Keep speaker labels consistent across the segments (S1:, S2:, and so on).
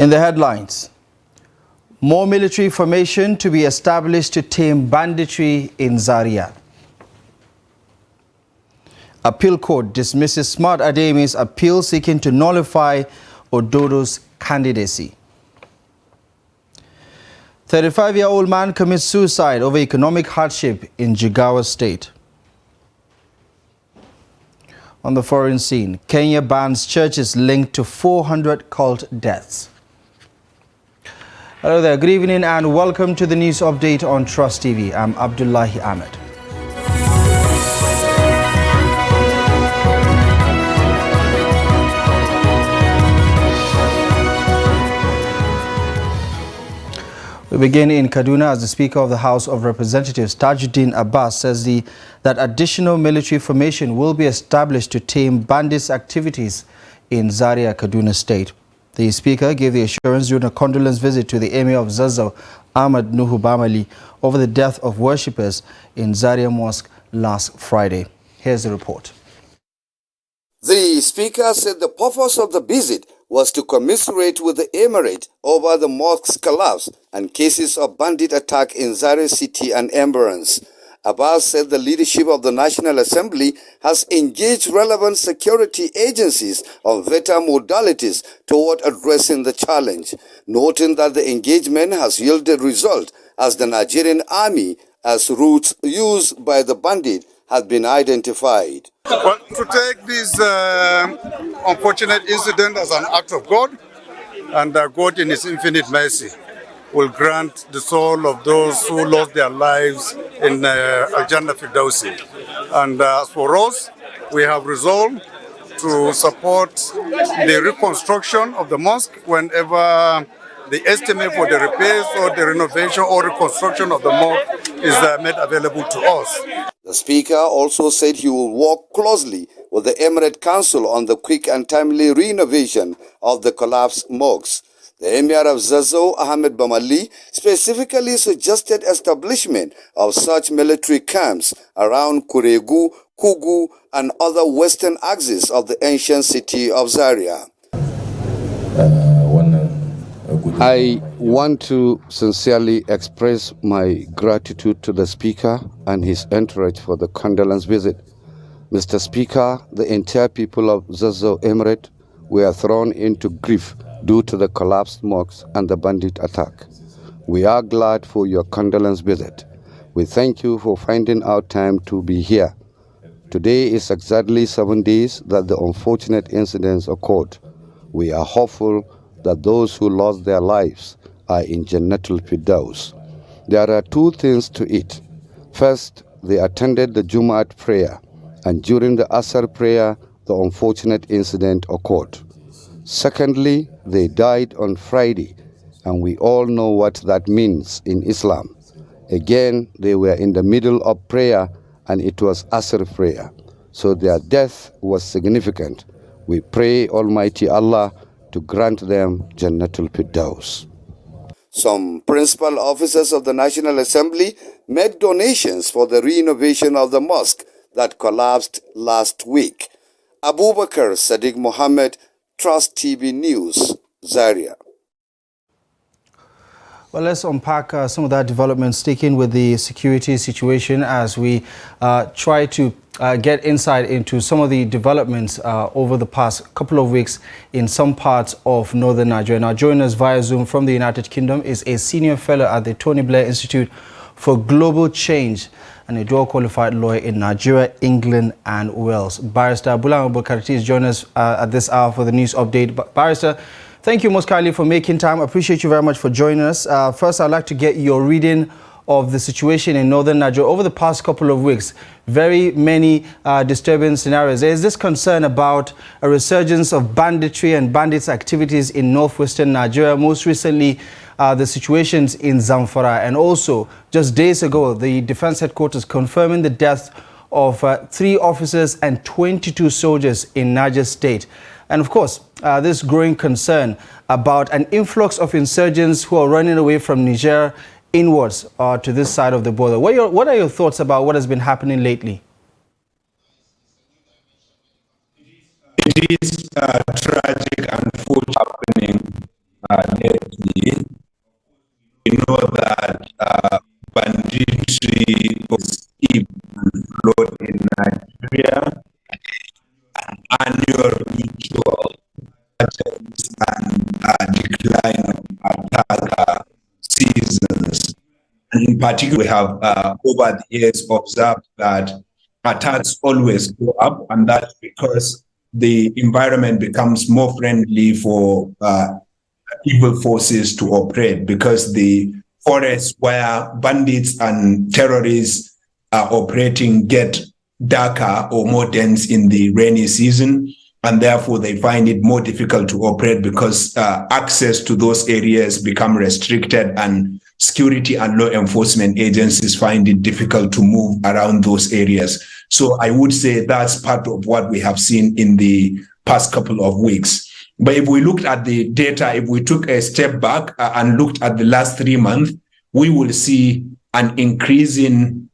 S1: In the headlines, more military formation to be established to tame banditry in Zaria. Appeal court dismisses Smart Adeyemi's appeal seeking to nullify Ododo's candidacy. 35-year-old man commits suicide over economic hardship in Jigawa State. On the foreign scene, Kenya bans churches linked to 400 cult deaths. Hello there, good evening and welcome to the news update on Trust TV. I'm Abdullahi Ahmed. We begin in Kaduna as the Speaker of the House of Representatives, Tajuddin Abbas, says that additional military formation will be established to tame bandits' activities in Zaria, Kaduna State. The Speaker gave the assurance during a condolence visit to the Emir of Zazzau, Ahmad Nuhu Bamali, over the death of worshippers in Zaria Mosque last Friday. Here's the report.
S2: The Speaker said the purpose of the visit was to commiserate with the Emirate over the mosque's collapse and cases of bandit attack in Zaria City and environs. Abbas said the leadership of the National Assembly has engaged relevant security agencies on better modalities toward addressing the challenge, noting that the engagement has yielded result as the Nigerian army as routes used by the bandit has been identified.
S3: Well, to take this unfortunate incident as an act of God, and God in His infinite mercy will grant the soul of those who lost their lives in Al-Jannah Firdausi. And as for us, we have resolved to support the reconstruction of the mosque whenever the estimate for the repairs or the renovation or reconstruction of the mosque is made available to us.
S2: The Speaker also said he will work closely with the Emirate Council on the quick and timely renovation of the collapsed mosques. The Emir of Zazzau, Ahmed Bamali, specifically suggested establishment of such military camps around Kuregu, Kugu, and other western axes of the ancient city of Zaria. I want to sincerely express my gratitude to the Speaker and his entourage for the condolence visit. Mr. Speaker, the entire people of Zazzau Emirate were thrown into grief due to the collapsed mosque and the bandit attack. We are glad for your condolence visit. We thank you for finding out time to be here. Today is exactly 7 days that the unfortunate incidents occurred. We are hopeful that those who lost their lives are in Jannatul Firdaus. There are two things to it. First, they attended the Jumu'at prayer, and during the Asr prayer, the unfortunate incident occurred. Secondly, they died on Friday, and we all know what that means in Islam. Again, they were in the middle of prayer, and it was Asr prayer. So their death was significant. We pray Almighty Allah to grant them Jannatul Firdaus. Some principal officers of the National Assembly made donations for the renovation of the mosque that collapsed last week. Abubakar Sadiq Mohammed, Trust TV News, Zaria.
S1: Well, let's unpack some of that development, sticking with the security situation as we try to get insight into some of the developments over the past couple of weeks in some parts of northern Nigeria. Now, joining us via Zoom from the United Kingdom is a senior fellow at the Tony Blair Institute for Global Change and a dual-qualified lawyer in Nigeria, England and Wales. Barrister Bulang Bukarati is joining us at this hour for the news update. Barrister, thank you most kindly for making time. I appreciate you very much for joining us. First, I'd like to get your reading of the situation in northern Nigeria over the past couple of weeks. Very many disturbing scenarios. There is this concern about a resurgence of banditry and bandits' activities in northwestern Nigeria. Most recently, the situations in Zamfara, and also just days ago, the Defense Headquarters confirming the death of 3 officers and 22 soldiers in Niger State. And of course, this growing concern about an influx of insurgents who are running away from Niger inwards to this side of the border. What are your thoughts about what has been happening lately?
S4: It is tragic and unfortunate happening know that banditry was flowed in Nigeria, annual ritual and decline of attack seasons. And in particular, we have over the years observed that attacks always go up, and that's because the environment becomes more friendly for evil forces to operate, because the forests where bandits and terrorists are operating get darker or more dense in the rainy season, and therefore they find it more difficult to operate because access to those areas become restricted, and security and law enforcement agencies find it difficult to move around those areas. So I would say that's part of what we have seen in the past couple of weeks. But if we looked at the data, if we took a step back and looked at the last 3 months, we will see an increasing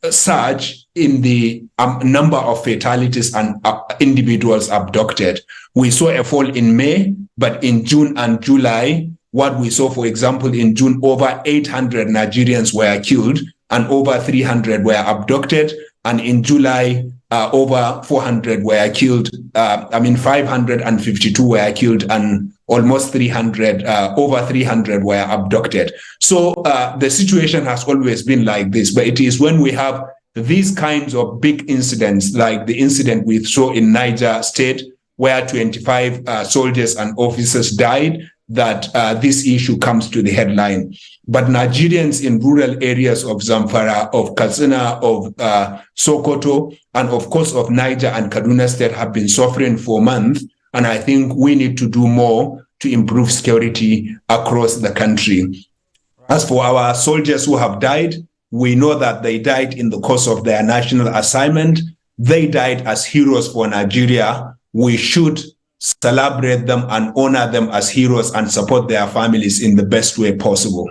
S4: surge in the number of fatalities and individuals abducted. We saw a fall in May, but in June and July, what we saw, for example, in June, over 800 Nigerians were killed and over 300 were abducted. And in July, over 400 were killed. 552 were killed and almost 300, over 300 were abducted. So the situation has always been like this, but it is when we have these kinds of big incidents, like the incident we saw in Niger State, where 25 soldiers and officers died, that this issue comes to the headline. But Nigerians in rural areas of Zamfara, of Katsina, of Sokoto, and of course of Niger and Kaduna State have been suffering for months. And I think we need to do more to improve security across the country. As for our soldiers who have died, we know that they died in the course of their national assignment. They died as heroes for Nigeria. We should celebrate them and honor them as heroes and support their families in the best way possible.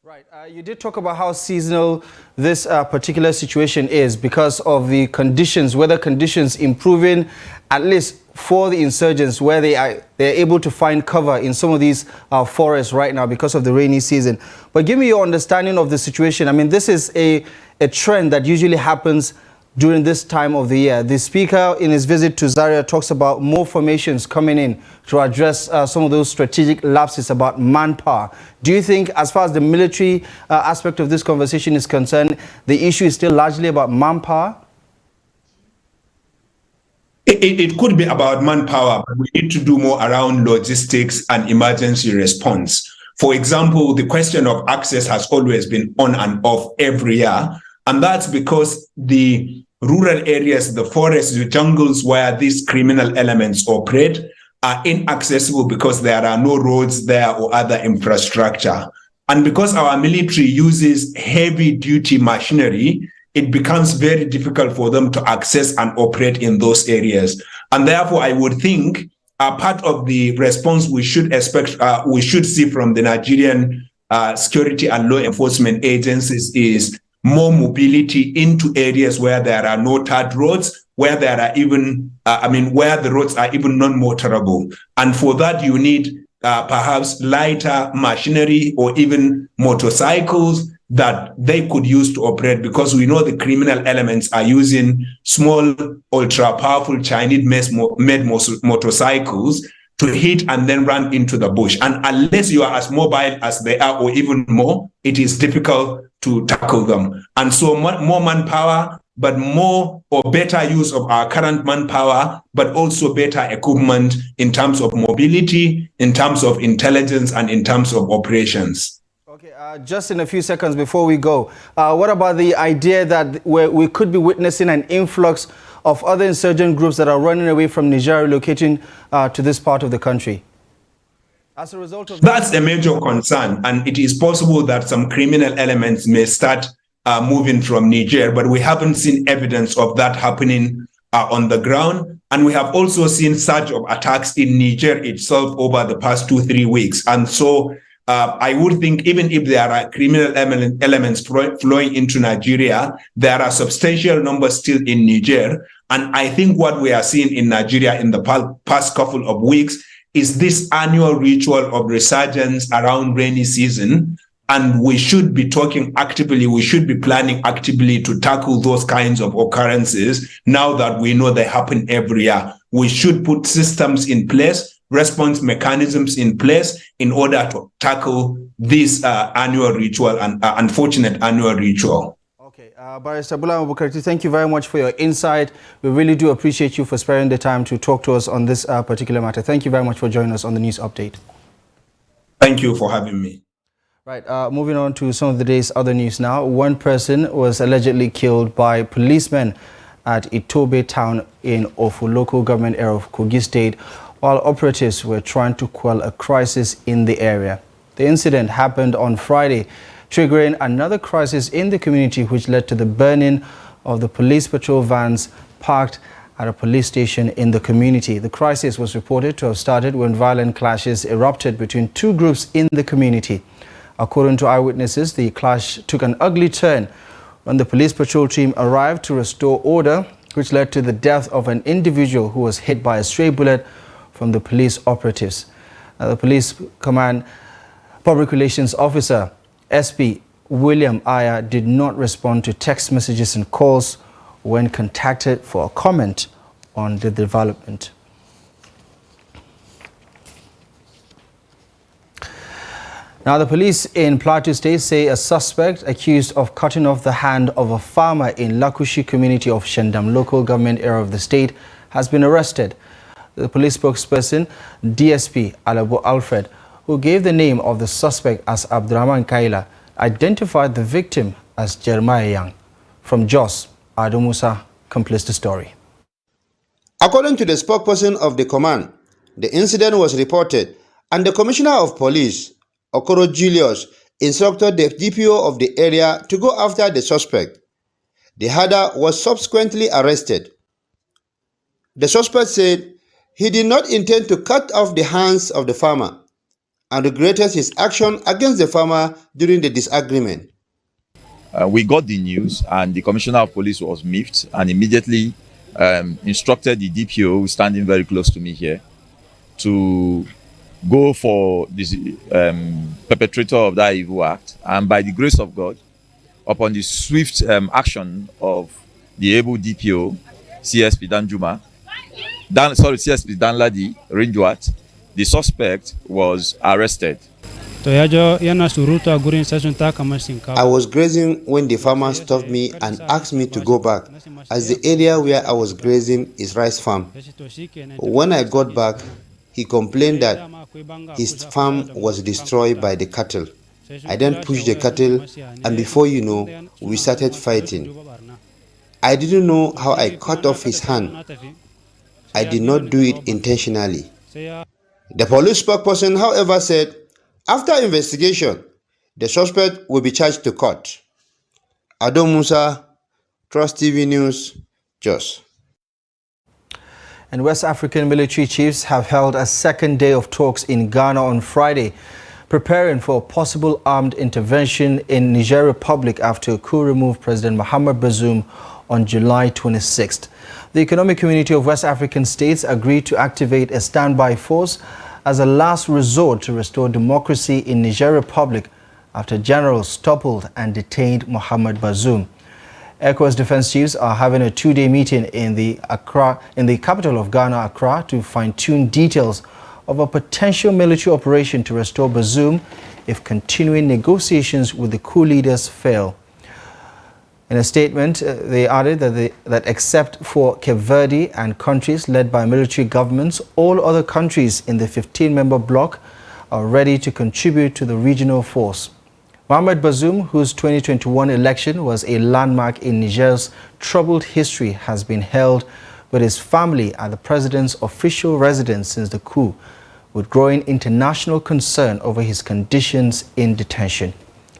S1: Right. You did talk about how seasonal this particular situation is because of the conditions, weather conditions improving, at least for the insurgents, where they're able to find cover in some of these forests right now because of the rainy season. But give me your understanding of the situation. I mean, this is a trend that usually happens during this time of the year. The speaker in his visit to Zaria talks about more formations coming in to address some of those strategic lapses about manpower. Do you think, as far as the military aspect of this conversation is concerned, the issue is still largely about manpower?
S4: It could be about manpower, but we need to do more around logistics and emergency response. For example, the question of access has always been on and off every year. And that's because the rural areas, the forests, the jungles where these criminal elements operate are inaccessible because there are no roads there or other infrastructure. And because our military uses heavy duty machinery, it becomes very difficult for them to access and operate in those areas. And therefore, I would think part of the response we should expect, we should see from the Nigerian security and law enforcement agencies is more mobility into areas where there are no tarred roads, where there are even, where the roads are even non-motorable. And for that, you need perhaps lighter machinery or even motorcycles that they could use to operate, because we know the criminal elements are using small, ultra-powerful Chinese-made motorcycles to hit and then run into the bush. And unless you are as mobile as they are or even more, it is difficult to tackle them. And so more manpower, but more or better use of our current manpower, but also better equipment in terms of mobility, in terms of intelligence, and in terms of operations.
S1: Okay, just in a few seconds before we go, what about the idea that we could be witnessing an influx of other insurgent groups that are running away from Niger, relocating to this part of the country? As a result of
S4: that's a major concern, and it is possible that some criminal elements may start moving from Niger, but we haven't seen evidence of that happening on the ground. And we have also seen surge of attacks in Niger itself over the past 2-3 weeks. And so I would think even if there are criminal elements flowing into Nigeria, there are substantial numbers still in Niger. And I think what we are seeing in Nigeria in the past couple of weeks is this annual ritual of resurgence around rainy season. And we should be talking actively, we should be planning actively to tackle those kinds of occurrences now that we know they happen every year. We should put systems in place, response mechanisms in place in order to tackle this annual ritual and unfortunate annual ritual.
S1: Okay, Barrister Bulama Bukarti, thank you very much for your insight. We really do appreciate you for sparing the time to talk to us on this particular matter. Thank you very much for joining us on the news update.
S4: Thank you for having me.
S1: Right, moving on to some of the day's other news now. One person was allegedly killed by policemen at Itobe town in Ofu local government area of Kogi State while operatives were trying to quell a crisis in the area. The incident happened on Friday, triggering another crisis in the community which led to the burning of the police patrol vans parked at a police station in the community. The crisis was reported to have started when violent clashes erupted between two groups in the community. According to eyewitnesses, the clash took an ugly turn when the police patrol team arrived to restore order, which led to the death of an individual who was hit by a stray bullet from the police operatives. The police command public relations officer, SP William Aya, did not respond to text messages and calls when contacted for a comment on the development. Now, the police in Plateau State say a suspect accused of cutting off the hand of a farmer in Lakushi community of Shandam local government area of the state has been arrested. The police spokesperson, DSP Alabo Alfred, who gave the name of the suspect as Abdurrahman Kaila, identified the victim as Jeremiah Young. From Jos, Ado Musa completes the story.
S5: According to the spokesperson of the command, the incident was reported and the Commissioner of Police, Okoro Julius, instructed the DPO of the area to go after the suspect. The herder was subsequently arrested. The suspect said he did not intend to cut off the hands of the farmer and regretted his action against the farmer during the disagreement.
S6: We got the news and the Commissioner of Police was miffed and immediately instructed the DPO, who is standing very close to me here, to go for this perpetrator of that evil act. And by the grace of God, upon the swift action of the able DPO, CSP CSP Danladi Rinjwat, the suspect was arrested.
S5: I was grazing when the farmer stopped me and asked me to go back, as the area where I was grazing is rice farm. When I got back, he complained that his farm was destroyed by the cattle. I then pushed the cattle, and before you know, we started fighting. I didn't know how I cut off his hand. I did not do it intentionally. The police spokesperson, however, said after investigation, the suspect will be charged to court. Ado Musa, Trust TV News, Jos.
S1: And West African military chiefs have held a second day of talks in Ghana on Friday, preparing for a possible armed intervention in Niger Republic after a coup removed President Mohamed Bazoum on July 26th. The Economic Community of West African States agreed to activate a standby force as a last resort to restore democracy in Niger Republic after generals toppled and detained Mohamed Bazoum. ECOWAS defense chiefs are having a two-day meeting in the capital of Ghana, Accra, to fine-tune details of a potential military operation to restore Bazoum if continuing negotiations with the coup leaders fail. In a statement, they added that except for Cape Verde and countries led by military governments, all other countries in the 15-member bloc are ready to contribute to the regional force. Mohamed Bazoum, whose 2021 election was a landmark in Niger's troubled history, has been held with his family at the president's official residence since the coup, with growing international concern over his conditions in detention.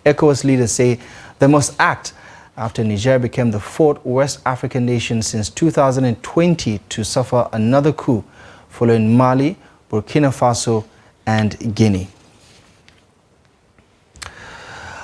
S1: ECOWAS leaders say they must act after Niger became the fourth West African nation since 2020 to suffer another coup, following Mali, Burkina Faso, and Guinea.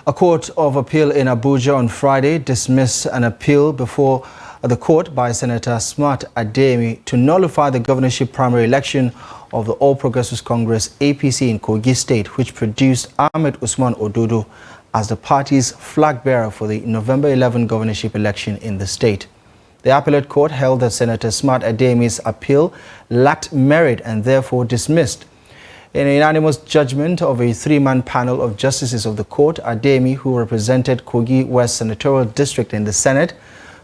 S1: A court of appeal in Abuja on Friday dismissed an appeal before the court by Senator Smart Adeyemi to nullify the governorship primary election of the All Progressives Congress APC in Kogi State, which produced Ahmed Usman Ododo as the party's flag bearer for the November 11 governorship election in the state. The appellate court held that Senator Smart Adeyemi's appeal lacked merit and therefore dismissed. In a unanimous judgment of a three-man panel of justices of the court, Adeyemi, who represented Kogi West Senatorial District in the Senate,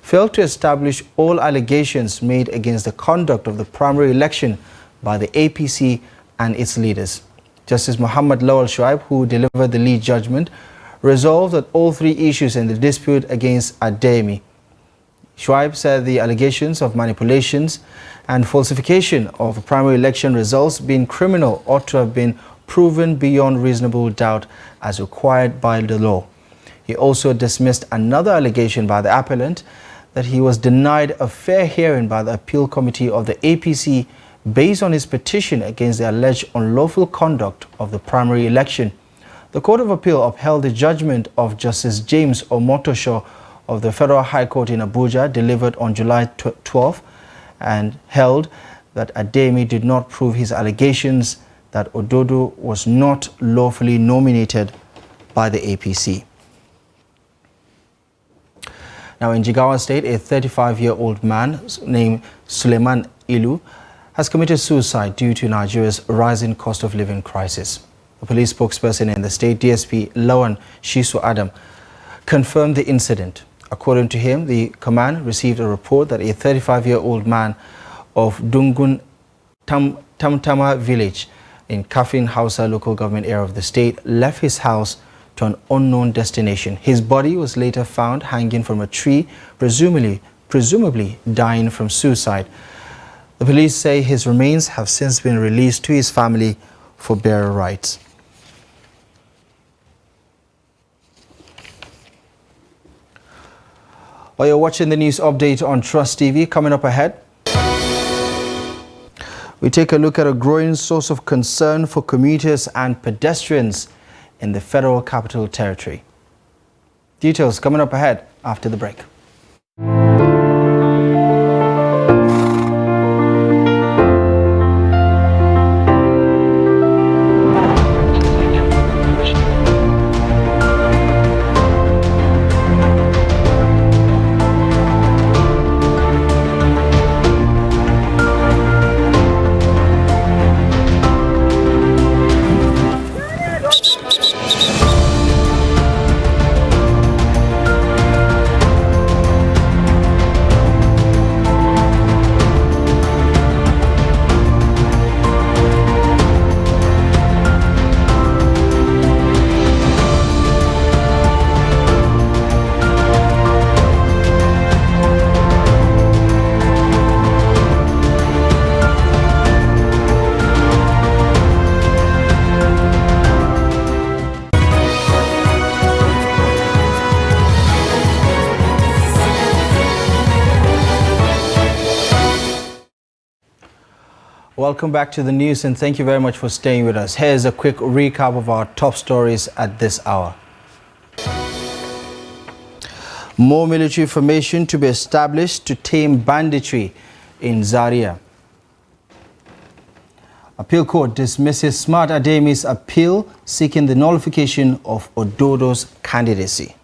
S1: failed to establish all allegations made against the conduct of the primary election by the APC and its leaders. Justice Muhammad Lawal Shuaib, who delivered the lead judgment, resolved that all three issues in the dispute against Adeyemi. Shuaib said the allegations of manipulations and falsification of primary election results being criminal ought to have been proven beyond reasonable doubt as required by the law. He also dismissed another allegation by the appellant that he was denied a fair hearing by the appeal committee of the APC based on his petition against the alleged unlawful conduct of the primary election. The Court of Appeal upheld the judgment of Justice James Omotosho of the Federal High Court in Abuja, delivered on July 12, and held that Adeyemi did not prove his allegations that Ododo was not lawfully nominated by the APC. Now, in Jigawa State, a 35-year-old man named Suleiman Ilu has committed suicide due to Nigeria's rising cost of living crisis. The police spokesperson in the state, DSP Lawan Shisu Adam, confirmed the incident. According to him, the command received a report that a 35-year-old man of Dungun Tamtama village in Kafin Hausa local government area of the state left his house to an unknown destination. His body was later found hanging from a tree, presumably dying from suicide. The police say his remains have since been released to his family for burial rites. While you're watching the news update on Trust TV, coming up ahead, we take a look at a growing source of concern for commuters and pedestrians in the Federal Capital Territory. Details coming up ahead after the break. Welcome back to the news, and thank you very much for staying with us. Here's a quick recap of our top stories at this hour. More military formation to be established to tame banditry in Zaria. Appeal Court dismisses Smart Adeyemi's appeal seeking the nullification of Ododo's candidacy.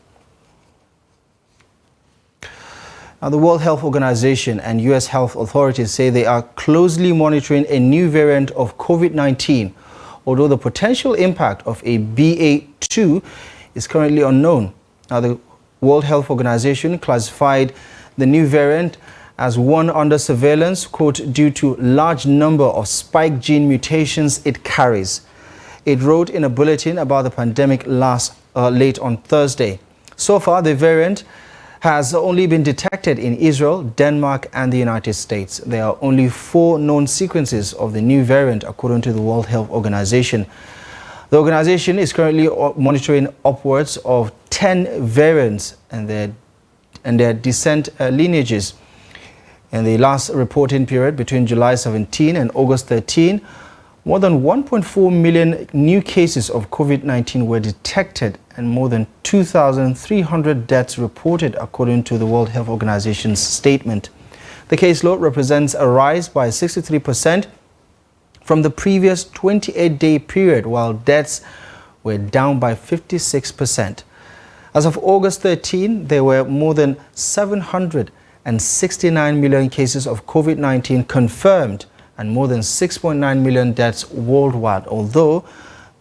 S1: Now, the World Health Organization and U.S. health authorities say they are closely monitoring a new variant of COVID-19, although the potential impact of a BA.2 is currently unknown. Now, the World Health Organization classified the new variant as one under surveillance, quote, due to large number of spike gene mutations it carries. It wrote in a bulletin about the pandemic late on Thursday. So far, the variant has only been detected in Israel, Denmark, and the United States. There are only 4 known sequences of the new variant, according to the World Health Organization. The organization is currently monitoring upwards of 10 variants and their descent lineages. In the last reporting period between July 17 and August 13, more than 1.4 million new cases of COVID-19 were detected and more than 2,300 deaths reported, according to the World Health Organization's statement. The caseload represents a rise by 63% from the previous 28-day period, while deaths were down by 56%. As of August 13, there were more than 769 million cases of COVID-19 confirmed and more than 6.9 million deaths worldwide, although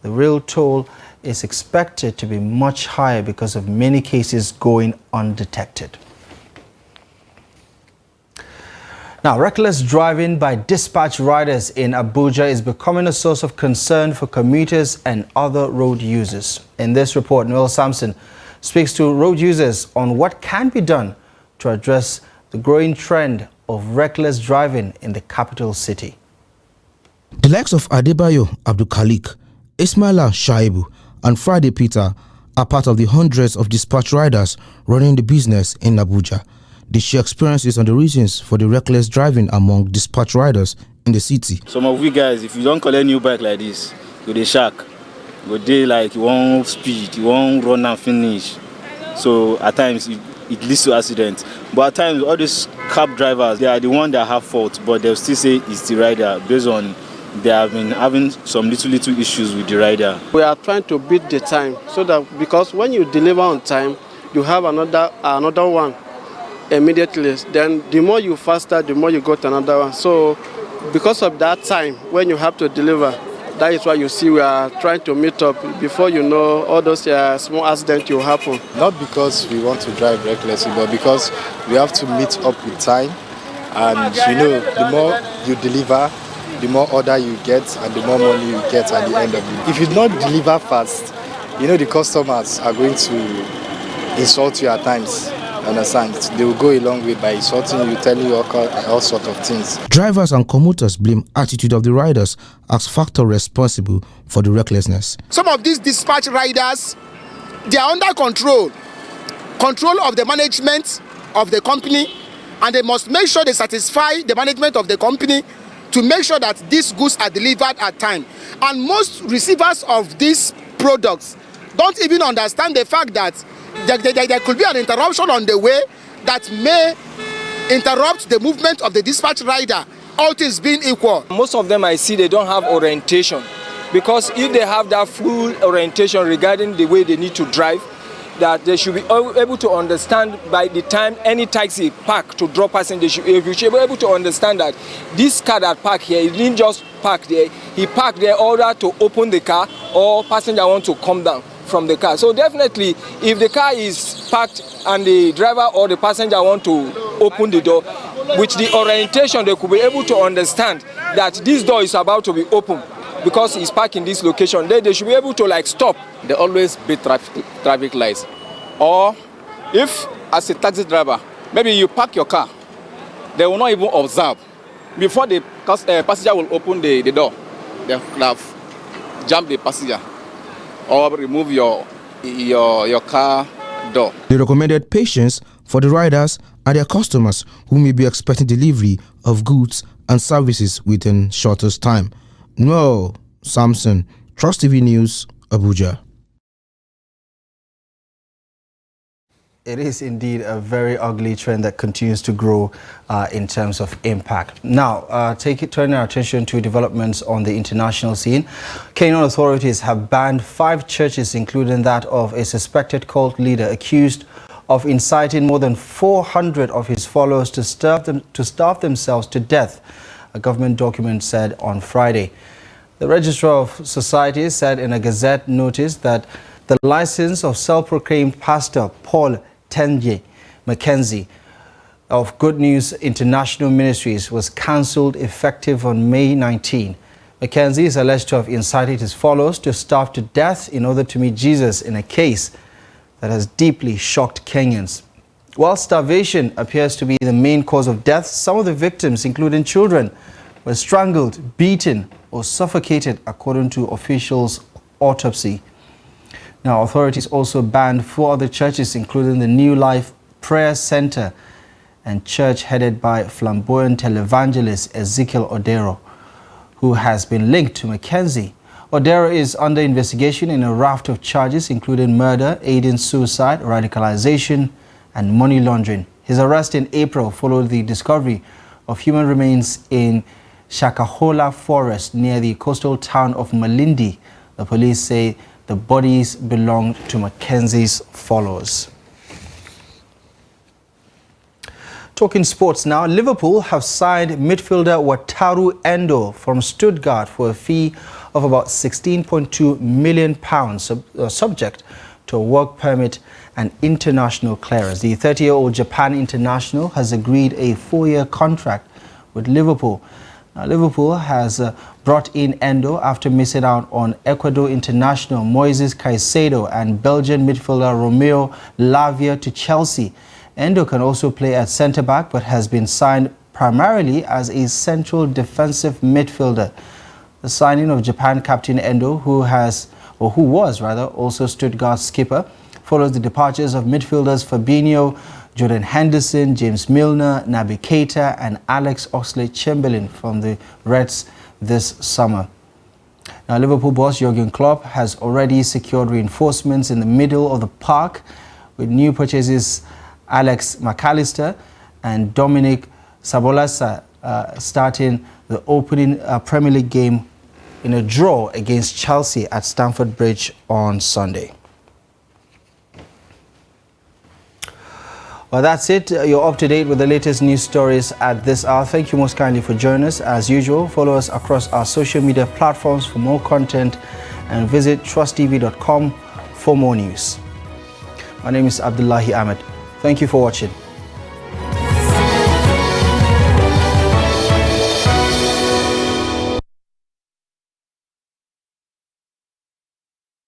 S1: the real toll is expected to be much higher because of many cases going undetected. Now, reckless driving by dispatch riders in Abuja is becoming a source of concern for commuters and other road users. In this report, Noel Samson speaks to road users on what can be done to address the growing trend of reckless driving in the capital city.
S7: The likes of Adebayo Abdulkhalik, Ismaila Shaibu and Friday Peter are part of the hundreds of dispatch riders running the business in Abuja. They share experiences on the reasons for the reckless driving among dispatch riders in the city.
S8: Some of you guys, if you don't collect new bike like this, you dey shark. Go dey like you won't speed, you won't run and finish. So at times it leads to accidents. But at times all these cab drivers, they are the ones that have fault, but they'll still say it's the rider based on they have been having some little issues with the rider.
S9: We are trying to beat the time so that because when you deliver on time, you have another one immediately. Then the more you faster, the more you got another one. So because of that time when you have to deliver, that is why you see we are trying to meet up. Before you know, all those small accidents will happen.
S10: Not because we want to drive recklessly, but because we have to meet up with time. And you know, the more you deliver, the more order you get and the more money you get at the end of it. If you don't deliver fast, you know the customers are going to insult you at times. Understand? They will go a long way by insulting you, telling you all sorts of things.
S7: Drivers and commuters blame attitude of the riders as factor responsible for the recklessness.
S11: Some of these dispatch riders, they are under control of the management of the company, and they must make sure they satisfy the management of the company to make sure that these goods are delivered at time. And most receivers of these products don't even understand the fact that there could be an interruption on the way that may interrupt the movement of the dispatch rider, all things being equal.
S12: Most of them I see they don't have orientation, because if they have that full orientation regarding the way they need to drive, that they should be able to understand by the time any taxi park to drop passengers, they should be able to understand that this car that parked here, he didn't just park there, he parked there in order to open the car or passenger want to come down from the car. So definitely, if the car is parked and the driver or the passenger want to open the door, with the orientation, they could be able to understand that this door is about to be open because he's parked in this location. They should be able to like stop.
S13: They always beat traffic lights. Or if, as a taxi driver, maybe you park your car, they will not even observe. Before the passenger will open the door, they have jammed the passenger or remove your car door.
S7: They recommended patience for the riders and their customers who may be expecting delivery of goods and services within shortest time. Noel Samson, Trust TV News, Abuja.
S1: It is indeed a very ugly trend that continues to grow in terms of impact. Now, turning our attention to developments on the international scene. Kenyan authorities have banned 5 churches, including that of a suspected cult leader accused of inciting more than 400 of his followers to starve themselves to death, a government document said on Friday. The Registrar of Societies said in a Gazette notice that the license of self-proclaimed Pastor Paul Tenje Mackenzie of Good News International Ministries was cancelled effective on May 19. Mackenzie is alleged to have incited his followers to starve to death in order to meet Jesus in a case that has deeply shocked Kenyans. While starvation appears to be the main cause of death, some of the victims, including children, were strangled, beaten, or suffocated, according to officials' autopsy. Now, authorities also banned 4 other churches, including the New Life Prayer Center and church headed by flamboyant televangelist Ezekiel Odero, who has been linked to Mackenzie. Odero is under investigation in a raft of charges, including murder, aiding suicide, radicalization, and money laundering. His arrest in April followed the discovery of human remains in Shakahola Forest near the coastal town of Malindi. The police say The bodies belonged to Mackenzie's followers. Talking sports now, Liverpool have signed midfielder Wataru Endo from Stuttgart for a fee of about £16.2 million, subject to a work permit and international clearance. The 30-year-old Japan international has agreed a 4-year contract with Liverpool. Now, Liverpool has brought in Endo after missing out on Ecuador international Moises Caicedo and Belgian midfielder Romeo Lavia to Chelsea. Endo can also play at centre-back but has been signed primarily as a central defensive midfielder. The signing of Japan captain Endo, who was also Stuttgart's skipper, follows the departures of midfielders Fabinho, Jordan Henderson, James Milner, Naby Keita and Alex Oxlade-Chamberlain from the Reds this summer. Now, Liverpool boss Jurgen Klopp has already secured reinforcements in the middle of the park with new purchases Alex McAllister and Dominic Sabolasa starting the opening Premier League game in a draw against Chelsea at Stamford Bridge on Sunday. Well, that's it. You're up to date with the latest news stories at this hour. Thank you most kindly for joining us. As usual, follow us across our social media platforms for more content and visit trusttv.com for more news. My name is Abdullahi Ahmed. Thank you for watching.